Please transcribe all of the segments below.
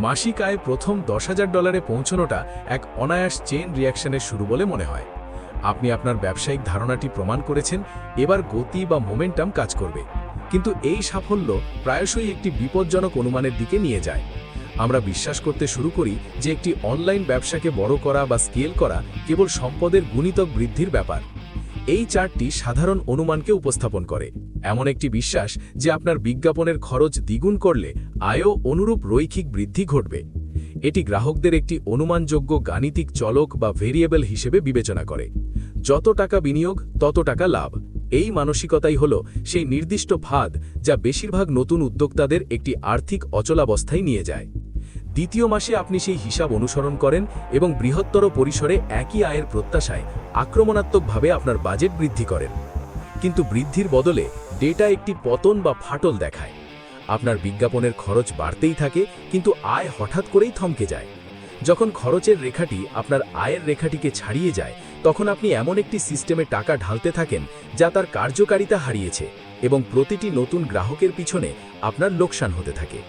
মাসিক আয় প্রথম $10,000 পৌঁছানোটা এক অনায়াস চেইন রিঅ্যাকশনের শুরু বলে মনে হয়। আপনি আপনার ব্যবসায়িক ধারণাটি প্রমাণ করেছেন, এবার গতি বা মোমেন্টাম কাজ করবে। কিন্তু এই সাফল্য প্রায়শই একটি বিপজ্জনক অনুমানের দিকে নিয়ে যায়। আমরা বিশ্বাস করতে শুরু করি যে একটি অনলাইন ব্যবসাকে বড় করা বা স্কেল করা কেবল সম্পদের গুণিতক বৃদ্ধির ব্যাপার। এই চার্টটি সাধারণ অনুমানকে উপস্থাপন করে, এমন একটি বিশ্বাস যে আপনার বিজ্ঞাপনের খরচ দ্বিগুণ করলে আয়ও অনুরূপ রৈখিক বৃদ্ধি ঘটবে। এটি গ্রাহকদের একটি অনুমানযোগ্য গাণিতিক চলক বা ভেরিয়েবল হিসেবে বিবেচনা করে। যত টাকা বিনিয়োগ তত টাকা লাভ। এই মানসিকতাই হল সেই নির্দিষ্ট ফাঁদ যা বেশিরভাগ নতুন উদ্যোক্তাদের একটি আর্থিক অচলাবস্থায় নিয়ে যায়। দ্বিতীয় মাসে আপনি সেই হিসাব অনুসরণ করেন এবং বৃহত্তর পরিসরে একই আয়ের প্রত্যাশায় আক্রমণাত্মকভাবে আপনার বাজেট বৃদ্ধি করেন। কিন্তু বৃদ্ধির বদলে ডেটা একটি পতন বা ফাটল দেখায়। আপনার বিজ্ঞাপনের খরচ বাড়তেই থাকে, কিন্তু আয় হঠাৎ করেই থমকে যায়। যখন খরচের রেখাটি আপনার আয়ের রেখাটিকে ছাড়িয়ে যায়, তখন আপনি এমন একটি সিস্টেমে টাকা ঢালতে থাকেন যা তার কার্যকারিতা হারিয়েছে, এবং প্রতিটি নতুন গ্রাহকের পিছনে আপনার লোকসান হতে থাকে।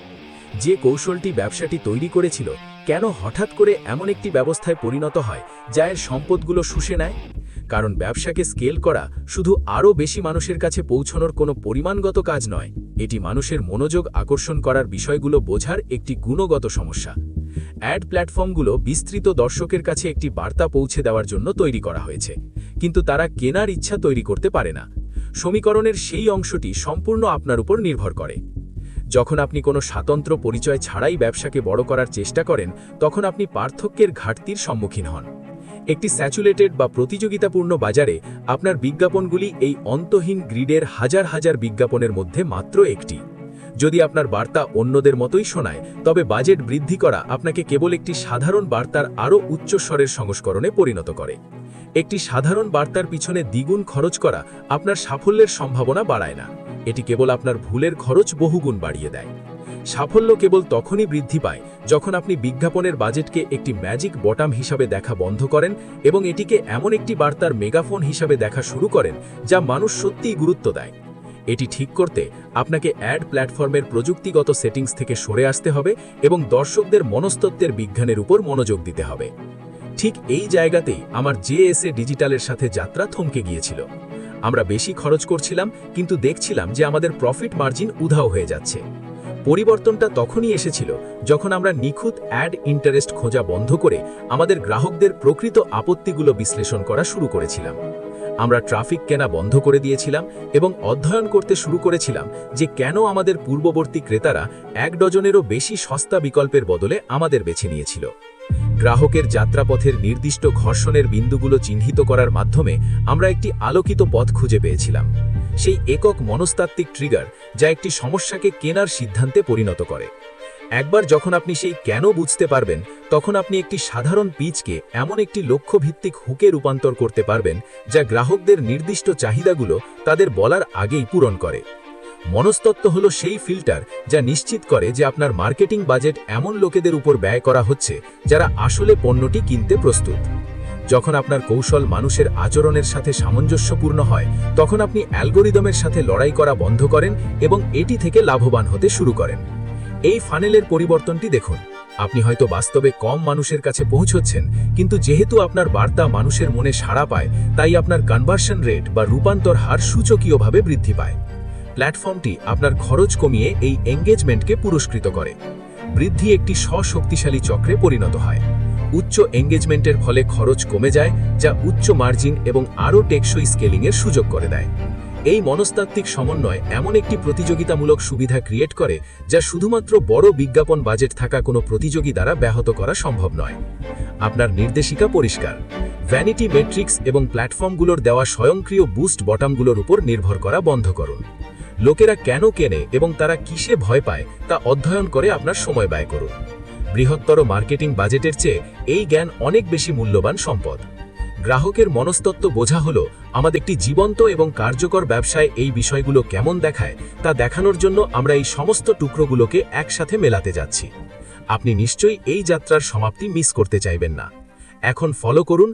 যে কৌশলটি ব্যবসাটি তৈরি করেছিল, কেন হঠাৎ করে এমন একটি ব্যবস্থায় পরিণত হয় যা এর সম্পদগুলো শুষে নেয়? কারণ ব্যবসাকে স্কেল করা শুধু আরও বেশি মানুষের কাছে পৌঁছানোর কোনো পরিমাণগত কাজ নয়, এটি মানুষের মনোযোগ আকর্ষণ করার বিষয়গুলো বোঝার একটি গুণগত সমস্যা। অ্যাড প্ল্যাটফর্মগুলো বিস্তৃত দর্শকের কাছে একটি বার্তা পৌঁছে দেওয়ার জন্য তৈরি করা হয়েছে, কিন্তু তারা কেনার ইচ্ছা তৈরি করতে পারে না। সমীকরণের সেই অংশটি সম্পূর্ণ আপনার উপর নির্ভর করে। যখন আপনি কোনো স্বাতন্ত্র্য পরিচয় ছাড়াই ব্যবসাকে বড় করার চেষ্টা করেন, তখন আপনি পার্থক্যের ঘাটতির সম্মুখীন হন। একটি স্যাচুরেটেড বা প্রতিযোগিতাপূর্ণ বাজারে আপনার বিজ্ঞাপনগুলি এই অন্তহীন গ্রিডের হাজার হাজার বিজ্ঞাপনের মধ্যে মাত্র একটি। যদি আপনার বার্তা অন্যদের মতোই শোনায়, তবে বাজেট বৃদ্ধি করা আপনাকে কেবল একটি সাধারণ বার্তার আরও উচ্চস্বরের সংস্করণে পরিণত করে। একটি সাধারণ বার্তার পিছনে দ্বিগুণ খরচ করা আপনার সাফল্যের সম্ভাবনা বাড়ায় না, এটি কেবল আপনার ভুলের খরচ বহুগুণ বাড়িয়ে দেয়। সাফল্য কেবল তখনই বৃদ্ধি পায় যখন আপনি বিজ্ঞাপনের বাজেটকে একটি ম্যাজিক বটাম হিসাবে দেখা বন্ধ করেন এবং এটিকে এমন একটি বার্তার মেগাফোন হিসাবে দেখা শুরু করেন যা মানুষ সত্যিই গুরুত্ব দেয়। এটি ঠিক করতে আপনাকে অ্যাড প্ল্যাটফর্মের প্রযুক্তিগত সেটিংস থেকে সরে আসতে হবে এবং দর্শকদের মনস্তত্ত্বের বিজ্ঞানের উপর মনোযোগ দিতে হবে। ঠিক এই জায়গাতেই আমার জেএসএ ডিজিটালের সাথে যাত্রা থমকে গিয়েছিল। আমরা বেশি খরচ করছিলাম, কিন্তু দেখছিলাম যে আমাদের প্রফিট মার্জিন উধাও হয়ে যাচ্ছে। পরিবর্তনটা তখনই এসেছিল যখন আমরা নিখুঁত অ্যাড ইন্টারেস্ট খোঁজা বন্ধ করে আমাদের গ্রাহকদের প্রকৃত আপত্তিগুলো বিশ্লেষণ করা শুরু করেছিলাম। আমরা ট্রাফিক কেনা বন্ধ করে দিয়েছিলাম এবং অধ্যয়ন করতে শুরু করেছিলাম যে কেন আমাদের পূর্ববর্তী ক্রেতারা 1 ডজনেরও বেশি সস্তা বিকল্পের বদলে আমাদের বেছে নিয়েছিল। গ্রাহকের যাত্রাপথের নির্দিষ্ট ঘর্ষণের বিন্দুগুলো চিহ্নিত করার মাধ্যমে আমরা একটি আলোকিত পথ খুঁজে পেয়েছিলাম, সেই একক মনস্তাত্ত্বিক ট্রিগার যা একটি সমস্যাকে কেনার সিদ্ধান্তে পরিণত করে। একবার যখন আপনি সেই কেন বুঝতে পারবেন, তখন আপনি একটি সাধারণ পিচকে এমন একটি লক্ষ্যভিত্তিক হুকে রূপান্তর করতে পারবেন যা গ্রাহকদের নির্দিষ্ট চাহিদাগুলো তাদের বলার আগেই পূরণ করে। মনস্তত্ত্ব হলো সেই ফিল্টার যা নিশ্চিত করে যে আপনার মার্কেটিং বাজেট এমন লোকেদের উপর ব্যয় করা হচ্ছে যারা আসলে পণ্যটি কিনতে প্রস্তুত। যখন আপনার কৌশল মানুষের আচরণের সাথে সামঞ্জস্যপূর্ণ হয়, তখন আপনি অ্যালগোরিদমের সাথে লড়াই করা বন্ধ করেন এবং এটি থেকে লাভবান হতে শুরু করেন। এই ফানেলের পরিবর্তনটি দেখুন। আপনি হয়তো বাস্তবে কম মানুষের কাছে পৌঁছচ্ছেন, কিন্তু যেহেতু আপনার বার্তা মানুষের মনে সাড়া পায়, তাই আপনার কনভার্সন রেট বা রূপান্তর হার সূচকীয়ভাবে বৃদ্ধি পায়। প্ল্যাটফর্মটি আপনার খরচ কমিয়ে এই এঙ্গেজমেন্টকে পুরস্কৃত করে। বৃদ্ধি একটি স্বশক্তিশালী চক্রে পরিণত হয়। উচ্চ এঙ্গেজমেন্টের ফলে খরচ কমে যায়, যা উচ্চ মার্জিন এবং আরও টেকসই স্কেলিংয়ের সুযোগ করে দেয়। এই মনস্তাত্ত্বিক সমন্বয় এমন একটি প্রতিযোগিতামূলক সুবিধা ক্রিয়েট করে যা শুধুমাত্র বড় বিজ্ঞাপন বাজেট থাকা কোনো প্রতিযোগী দ্বারা ব্যাহত করা সম্ভব নয়। আপনার নির্দেশিকা পরিষ্কার। ভ্যানিটি মেট্রিক্স এবং প্ল্যাটফর্মগুলোর দেওয়া স্বয়ংক্রিয় বুস্ট বটমগুলোর উপর নির্ভর করা বন্ধ করুন। লোকেরা কেন কেনে এবং তারা কিসে ভয় পায় তা অধ্যয়ন করে আপনার সময় ব্যয় করুন। বৃহত্তর মার্কেটিং বাজেটের চেয়ে এই জ্ঞান অনেক বেশি মূল্যবান সম্পদ। গ্রাহকের মনস্তত্ত্ব বোঝা হলো আমাদের একটি জীবন্ত এবং কার্যকর ব্যবসায় এই বিষয়গুলো কেমন দেখায় তা দেখানোর জন্য আমরা এই সমস্ত টুকরোগুলোকে একসাথে মেলাতে যাচ্ছি। আপনি নিশ্চয়ই এই যাত্রার সমাপ্তি মিস করতে চাইবেন না। এখন ফলো করুন